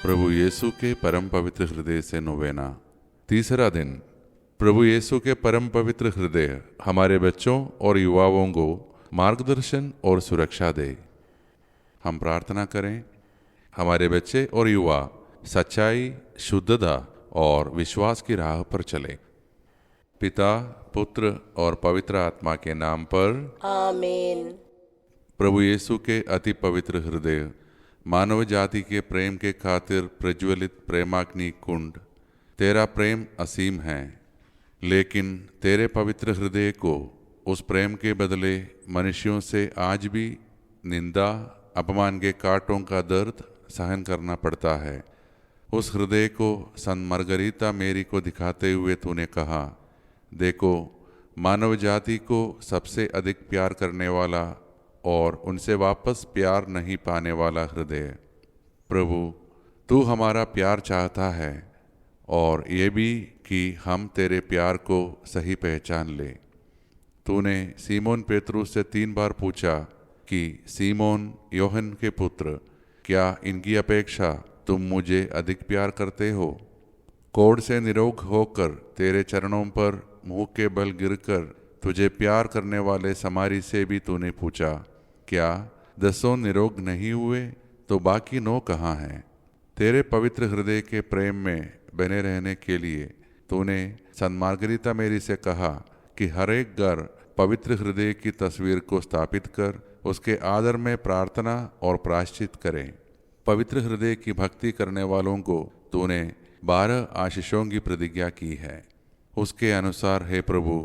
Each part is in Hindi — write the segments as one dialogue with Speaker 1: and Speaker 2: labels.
Speaker 1: प्रभु यीशु के परम पवित्र हृदय से नोवेना। तीसरा दिन। प्रभु यीशु के परम पवित्र हृदय हमारे बच्चों और युवाओं को मार्गदर्शन और सुरक्षा दे। हम प्रार्थना करें। हमारे बच्चे और युवा सच्चाई, शुद्धता और विश्वास की राह पर चले। पिता, पुत्र और पवित्र आत्मा के नाम पर
Speaker 2: आमीन।
Speaker 1: प्रभु यीशु के अति पवित्र हृदय मानव जाति के प्रेम के खातिर प्रज्वलित प्रेमाग्नि कुंड, तेरा प्रेम असीम है, लेकिन तेरे पवित्र हृदय को उस प्रेम के बदले मनुष्यों से आज भी निंदा, अपमान के कांटों का दर्द सहन करना पड़ता है। उस हृदय को संत मार्गरीता मेरी को दिखाते हुए तूने कहा, देखो, मानव जाति को सबसे अधिक प्यार करने वाला और उनसे वापस प्यार नहीं पाने वाला हृदय। प्रभु, तू हमारा प्यार चाहता है और ये भी कि हम तेरे प्यार को सही पहचान ले। तूने सीमोन पेतरुस से 3 बार पूछा कि सीमोन योहन के पुत्र, क्या इनकी अपेक्षा तुम मुझे अधिक प्यार करते हो? कोढ़ से निरोग होकर तेरे चरणों पर मुंह के बल गिरकर तुझे प्यार करने वाले समारी से भी तूने पूछा, क्या 10 निरोग नहीं हुए तो बाकी 9 कहाँ हैं? तेरे पवित्र हृदय के प्रेम में बने रहने के लिए तूने संत मार्गरीता मेरी से कहा कि हर एक घर पवित्र हृदय की तस्वीर को स्थापित कर उसके आदर में प्रार्थना और प्रायश्चित करें। पवित्र हृदय की भक्ति करने वालों को तूने 12 आशीषों की प्रतिज्ञा की है। उसके अनुसार हे प्रभु,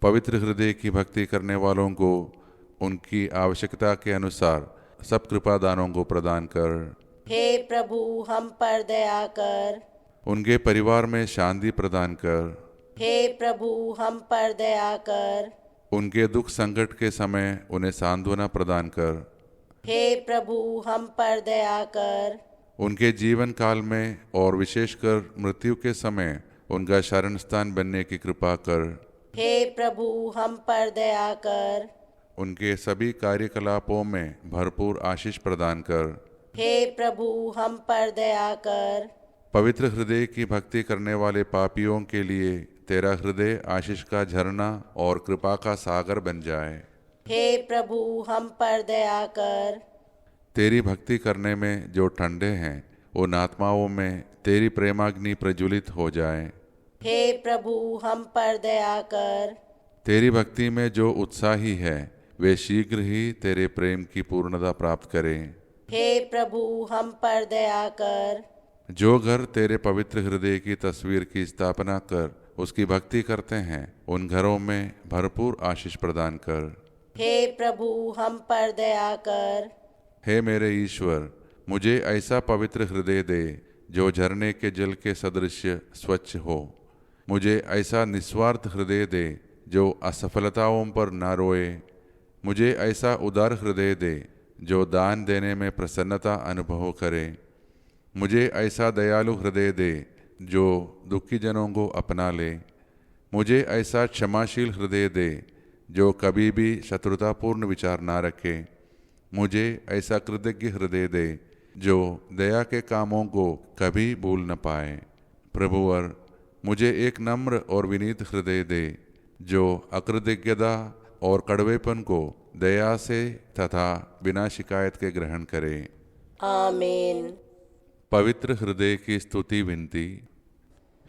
Speaker 1: पवित्र हृदय की भक्ति करने वालों को उनकी आवश्यकता के अनुसार सब कृपा दानों को प्रदान कर।
Speaker 2: हे प्रभु, हम पर दया कर।
Speaker 1: उनके परिवार में शांति प्रदान कर।
Speaker 2: हे प्रभु, हम पर दया कर।
Speaker 1: उनके दुख संकट के समय उन्हें सांत्वना प्रदान कर।
Speaker 2: हे प्रभु, हम पर दया कर।
Speaker 1: उनके जीवन काल में और विशेषकर मृत्यु के समय उनका शरण स्थान बनने की कृपा कर।
Speaker 2: हे प्रभु, हम पर दया कर।
Speaker 1: उनके सभी कार्यकलापों में भरपूर आशीष प्रदान कर।
Speaker 2: हे प्रभु, हम पर दया कर।
Speaker 1: पवित्र हृदय की भक्ति करने वाले पापियों के लिए तेरा हृदय आशीष का झरना और कृपा का सागर बन जाए।
Speaker 2: हे प्रभु, हम पर दया कर।
Speaker 1: तेरी भक्ति करने में जो ठंडे हैं उन आत्माओं में तेरी प्रेमाग्नि प्रज्वलित हो जाए।
Speaker 2: हे प्रभु, हम पर दया कर।
Speaker 1: तेरी भक्ति में जो उत्साही है वे शीघ्र ही तेरे प्रेम की पूर्णता प्राप्त करें।
Speaker 2: हे प्रभु, हम पर दया कर।
Speaker 1: जो घर तेरे पवित्र हृदय की तस्वीर की स्थापना कर उसकी भक्ति करते हैं उन घरों में भरपूर आशीष प्रदान कर।
Speaker 2: हे प्रभु, हम पर दया कर।
Speaker 1: हे मेरे ईश्वर, मुझे ऐसा पवित्र हृदय दे जो झरने के जल के सदृश स्वच्छ हो। मुझे ऐसा निस्वार्थ हृदय दे जो असफलताओं पर न रोए। मुझे ऐसा उदार हृदय दे जो दान देने में प्रसन्नता अनुभव करे। मुझे ऐसा दयालु हृदय दे जो दुखी जनों को अपना ले। मुझे ऐसा क्षमाशील हृदय दे जो कभी भी शत्रुतापूर्ण विचार ना रखे। मुझे ऐसा कृतज्ञ हृदय दे जो दया के कामों को कभी भूल न पाए। प्रभुवर, मुझे एक नम्र और विनीत हृदय दे जो अकृतज्ञता और कड़वेपन को दया से तथा बिना शिकायत के ग्रहण करे।
Speaker 2: आमीन।
Speaker 1: पवित्र हृदय की स्तुति विनती।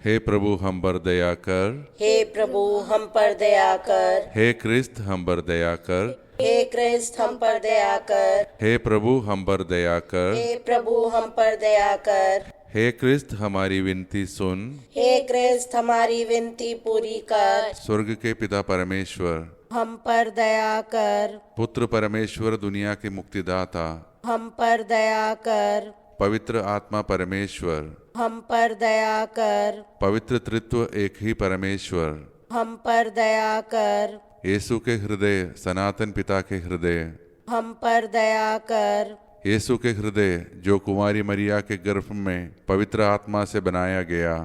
Speaker 1: हे प्रभु, हम पर दया कर।
Speaker 2: हे प्रभु, हम पर दया कर।
Speaker 1: हे क्रिस्त, हम पर दया कर।
Speaker 2: हे क्रिस्त, हम पर दया कर।
Speaker 1: हे प्रभु, हम पर दया कर।
Speaker 2: हे प्रभु, हम पर दया कर।
Speaker 1: हे क्रिस्त, हमारी विनती सुन।
Speaker 2: हे क्रिस्त, हमारी विनती पूरी कर।
Speaker 1: स्वर्ग के पिता परमेश्वर,
Speaker 2: हम पर दया कर।
Speaker 1: पुत्र परमेश्वर, दुनिया के मुक्तिदाता,
Speaker 2: हम पर दया कर।
Speaker 1: पवित्र आत्मा परमेश्वर,
Speaker 2: हम पर दया कर।
Speaker 1: पवित्र तृत्व एक ही परमेश्वर,
Speaker 2: हम पर दया कर।
Speaker 1: यीशु के हृदय, सनातन पिता के हृदय,
Speaker 2: हम पर दया कर।
Speaker 1: यीशु के हृदय जो कुमारी मरिया के गर्भ में पवित्र आत्मा से बनाया गया,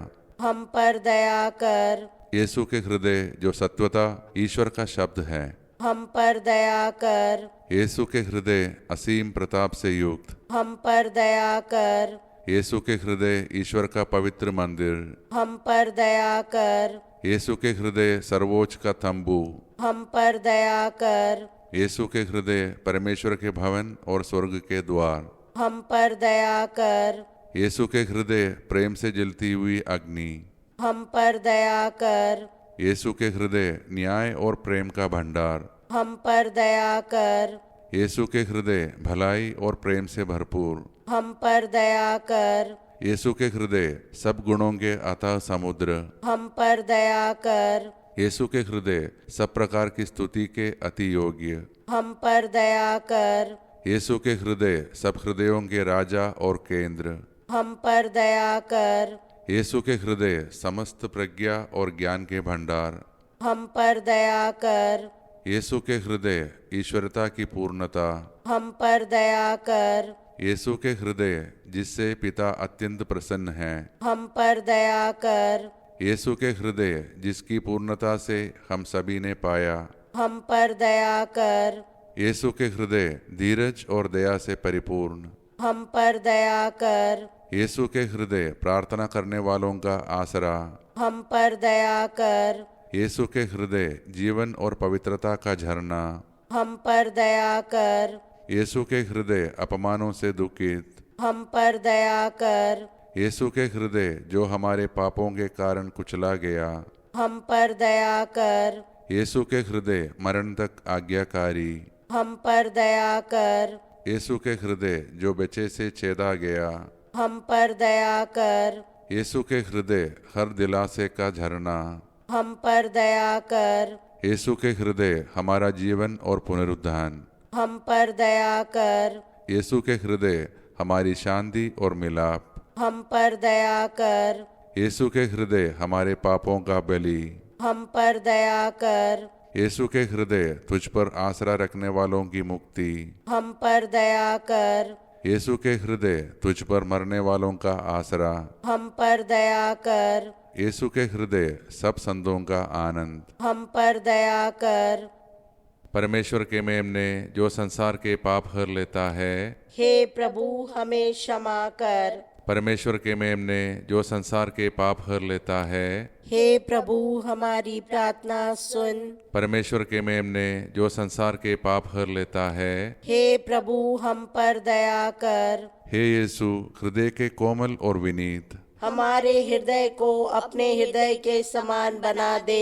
Speaker 2: हम पर दया कर।
Speaker 1: यीशु के हृदय जो सत्वता ईश्वर का शब्द है,
Speaker 2: हम पर दया कर।
Speaker 1: यीशु के हृदय असीम प्रताप से युक्त,
Speaker 2: हम पर दया कर।
Speaker 1: यीशु के हृदय ईश्वर का पवित्र मंदिर,
Speaker 2: हम पर दया कर।
Speaker 1: यीशु के हृदय सर्वोच्च का तंबू,
Speaker 2: हम पर दया कर।
Speaker 1: यीशु के हृदय परमेश्वर के भवन और स्वर्ग के द्वार,
Speaker 2: हम पर दया कर।
Speaker 1: यीशु के हृदय प्रेम से जलती हुई अग्नि,
Speaker 2: हम पर दया कर।
Speaker 1: यीशु के हृदय न्याय और प्रेम का भंडार,
Speaker 2: हम पर दया कर।
Speaker 1: यीशु के हृदय भलाई और प्रेम से भरपूर,
Speaker 2: हम पर दया कर।
Speaker 1: यीशु के हृदय सब गुणों के अथाह समुद्र,
Speaker 2: हम पर दया कर।
Speaker 1: यीशु के हृदय सब प्रकार की स्तुति के अति योग्य,
Speaker 2: हम पर दया कर।
Speaker 1: यीशु के हृदय सब हृदयों के राजा और केंद्र, हम
Speaker 2: पर दया कर।
Speaker 1: यीशु के हृदय समस्त प्रज्ञा और ज्ञान के भंडार,
Speaker 2: हम पर दया कर।
Speaker 1: यीशु के हृदय ईश्वरता की पूर्णता,
Speaker 2: हम पर दया कर।
Speaker 1: यीशु के हृदय जिससे पिता अत्यंत प्रसन्न है,
Speaker 2: हम पर दया कर।
Speaker 1: यीशु के हृदय जिसकी पूर्णता से हम सभी ने पाया,
Speaker 2: हम पर दया कर।
Speaker 1: यीशु के हृदय धीरज और दया से परिपूर्ण,
Speaker 2: हम पर दया कर।
Speaker 1: यीशु के हृदय प्रार्थना करने वालों का आसरा,
Speaker 2: हम पर दया कर।
Speaker 1: यीशु के हृदय जीवन और पवित्रता का झरना,
Speaker 2: हम पर दया कर।
Speaker 1: यीशु के हृदय अपमानों से दुखित,
Speaker 2: हम पर दया कर।
Speaker 1: यीशु के हृदय जो हमारे पापों के कारण कुचला गया,
Speaker 2: हम पर दया कर।
Speaker 1: यीशु के हृदय मरण तक आज्ञाकारी,
Speaker 2: हम पर दया कर।
Speaker 1: यीशु के हृदय जो बच्चे से छेदा गया,
Speaker 2: हम पर दया कर।
Speaker 1: यीशु के हृदय हर दिलासे का झरना,
Speaker 2: हम पर दया कर।
Speaker 1: यीशु के हृदय हमारा जीवन और पुनरुत्थान,
Speaker 2: हम पर दया कर।
Speaker 1: यीशु के हृदय हमारी शांति और मिलाप,
Speaker 2: हम पर दया कर।
Speaker 1: यीशु के हृदय हमारे पापों का बलि,
Speaker 2: हम पर दया कर।
Speaker 1: यीशु के हृदय तुझ पर आसरा रखने वालों की मुक्ति,
Speaker 2: हम पर दया कर।
Speaker 1: यीशु के हृदय तुझ पर मरने वालों का आसरा,
Speaker 2: हम पर दया कर।
Speaker 1: यीशु के हृदय सब संतों का आनंद,
Speaker 2: हम पर दया कर।
Speaker 1: परमेश्वर के मेमने जो संसार के पाप हर लेता है,
Speaker 2: हे प्रभु हमें क्षमा कर।
Speaker 1: परमेश्वर के मेमने जो संसार के पाप हर लेता है,
Speaker 2: हे प्रभु हमारी प्रार्थना सुन।
Speaker 1: परमेश्वर के मेमने जो संसार के पाप हर लेता है,
Speaker 2: हे प्रभु हम पर दया कर।
Speaker 1: हे यीशु हृदय के कोमल और विनीत,
Speaker 2: हमारे हृदय को अपने हृदय के समान बना दे।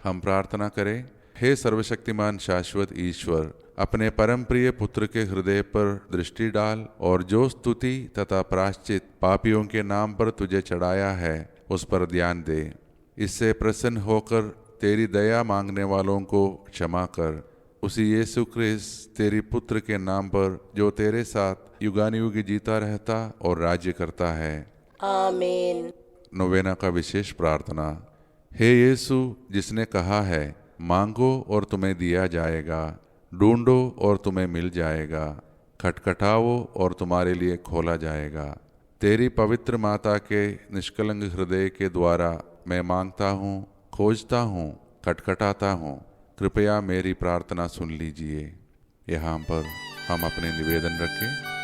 Speaker 1: हम प्रार्थना करें। हे सर्वशक्तिमान शाश्वत ईश्वर, अपने परम प्रिय पुत्र के हृदय पर दृष्टि डाल और जो स्तुति तथा प्रायश्चित पापियों के नाम पर तुझे चढ़ाया है उस पर ध्यान दे। इससे प्रसन्न होकर तेरी दया मांगने वालों को क्षमा कर। उसी यीशु ख्रिस्त तेरी पुत्र के नाम पर जो तेरे साथ युगानुयुग जीता रहता और राज्य करता है।
Speaker 2: आमीन।
Speaker 1: नोवेना का विशेष प्रार्थना। हे यीशु जिसने कहा है मांगो और तुम्हें दिया जाएगा, ढूंढो और तुम्हें मिल जाएगा, खटखटाओ और तुम्हारे लिए खोला जाएगा। तेरी पवित्र माता के निष्कलंक हृदय के द्वारा मैं मांगता हूँ, खोजता हूँ, खटखटाता हूँ। कृपया मेरी प्रार्थना सुन लीजिए। यहाँ पर हम अपने निवेदन रखें।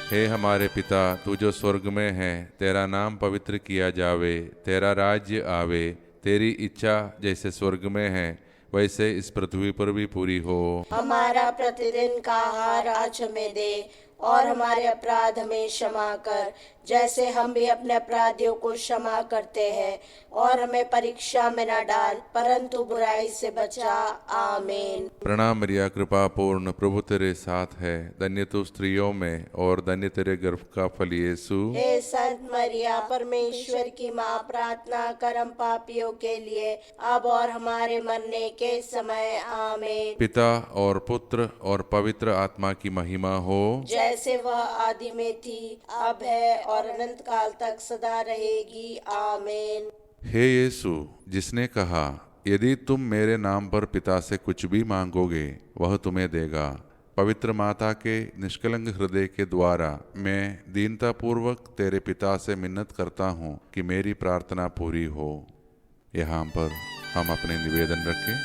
Speaker 1: हे हमारे पिता, तू जो स्वर्ग में है, तेरा नाम पवित्र किया जावे, तेरा राज्य आवे, तेरी इच्छा जैसे स्वर्ग में है वैसे इस पृथ्वी पर भी पूरी हो।
Speaker 2: हमारा प्रतिदिन का आहार आज हमें दे और हमारे अपराध हमें क्षमा कर जैसे हम भी अपने अपराधियों को क्षमा करते हैं, और हमें परीक्षा में न डाल परंतु बुराई से बचा। आमीन।
Speaker 1: प्रणाम मरिया, कृपा पूर्ण, प्रभु तेरे साथ है, धन्य तू स्त्रियों में और धन्य तेरे गर्भ का फल यीशु।
Speaker 2: हे संत मरिया परमेश्वर की माँ, प्रार्थना कर हम पापियों के लिए अब और हमारे मरने के समय। आमीन।
Speaker 1: पिता और पुत्र और पवित्र आत्मा की महिमा हो,
Speaker 2: जैसे वह आदि में थी, अब है और अनंत काल तक सदा रहेगी। आमीन।
Speaker 1: हे यीशु जिसने कहा यदि तुम मेरे नाम पर पिता से कुछ भी मांगोगे वह तुम्हें देगा, पवित्र माता के निष्कलंक हृदय के द्वारा मैं दीनतापूर्वक तेरे पिता से मिन्नत करता हूँ कि मेरी प्रार्थना पूरी हो। यहाँ पर हम अपने निवेदन रखें।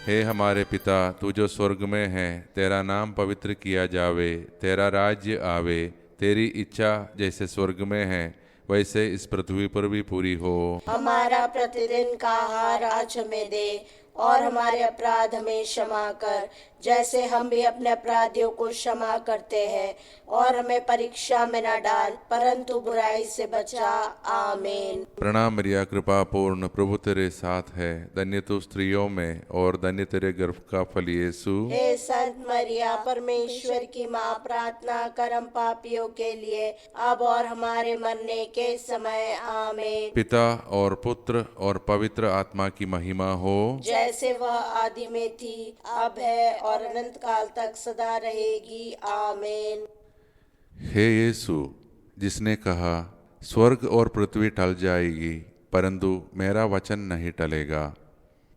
Speaker 1: हे हमारे पिता, तू जो स्वर्ग में है, तेरा नाम पवित्र किया जावे, तेरा राज्य आवे, तेरी इच्छा जैसे स्वर्ग में है वैसे इस पृथ्वी पर भी पूरी हो।
Speaker 2: हमारा प्रतिदिन का आहार आज हमें दे, और हमारे अपराध हमें क्षमा कर, जैसे हम भी अपने अपराधियों को क्षमा करते हैं, और हमें परीक्षा में न डाल, परंतु बुराई से बचा। आमीन।
Speaker 1: प्रणाम मरिया, कृपा पूर्ण, प्रभु तेरे साथ है, धन्य तू स्त्रियों में और धन्य तेरे गर्भ का फल यीशु।
Speaker 2: हे संत मरिया, परमेश्वर की माँ, प्रार्थना कर हम पापियों के लिए, अब और हमारे मरने के समय। आमीन।
Speaker 1: पिता और पुत्र और पवित्र आत्मा की महिमा हो,
Speaker 2: जैसे वह आदि में थी, अब है और अनंत काल तक सदा रहेगी। आमीन।
Speaker 1: हे यीशु, जिसने कहा स्वर्ग और पृथ्वी टल जाएगी परंतु मेरा वचन नहीं टलेगा,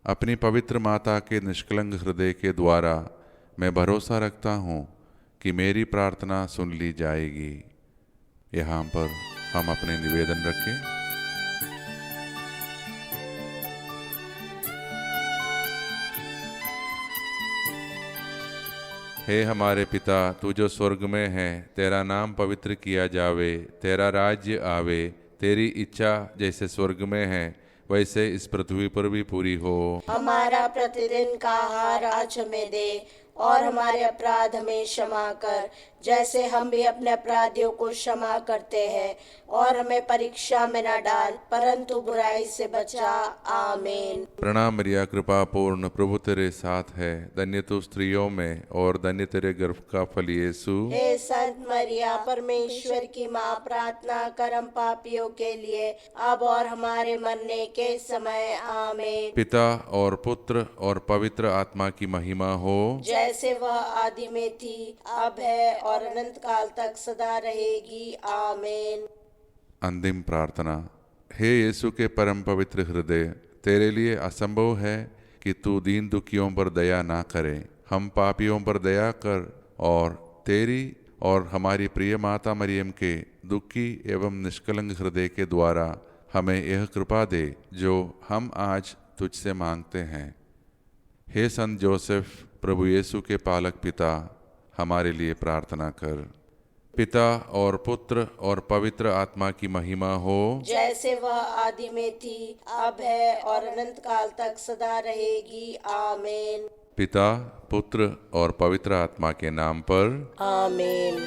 Speaker 1: अपनी पवित्र माता के निष्कलंक हृदय के द्वारा मैं भरोसा रखता हूँ कि मेरी प्रार्थना सुन ली जाएगी। यहाँ पर हम अपने निवेदन रखें। हे हमारे पिता, तू जो स्वर्ग में है, तेरा नाम पवित्र किया जावे, तेरा राज्य आवे, तेरी इच्छा जैसे स्वर्ग में है वैसे इस पृथ्वी पर भी पूरी हो।
Speaker 2: हमारा प्रतिदिन का आहार आज हमें दे, और हमारे अपराध हमें क्षमा कर, जैसे हम भी अपने अपराधियों को क्षमा करते हैं, और हमें परीक्षा में न डाल, परंतु बुराई से बचा। आमीन।
Speaker 1: प्रणाम मरिया, कृपा पूर्ण, प्रभु तेरे साथ है, धन्य तू स्त्रियों में और धन्य तेरे गर्भ का फल यीशु।
Speaker 2: हे संत मरिया, परमेश्वर की माँ, प्रार्थना कर हम पापियों के लिए, अब और हमारे मरने के समय। आमीन।
Speaker 1: पिता और पुत्र और पवित्र आत्मा की महिमा हो,
Speaker 2: जैसे वह आदि में थी, अब है और अनंत काल तक सदा रहेगी। आमीन।
Speaker 1: अंतिम प्रार्थना। हे यीशु के परम पवित्र हृदय, तेरे लिए असंभव है कि तू दीन दुखियों पर दया ना करे। हम पापियों पर दया कर और तेरी और हमारी प्रिय माता मरियम के दुखी एवं निष्कलंक हृदय के द्वारा हमें यह कृपा दे जो हम आज तुझसे मांगते हैं। हे संत जोसेफ, प्रभु यीशु के पालक पिता, हमारे लिए प्रार्थना कर। पिता और पुत्र और पवित्र आत्मा की महिमा हो,
Speaker 2: जैसे वह आदि में थी, अब है और अनंत काल तक सदा रहेगी। आमीन।
Speaker 1: पिता, पुत्र और पवित्र आत्मा के नाम पर।
Speaker 2: आमीन।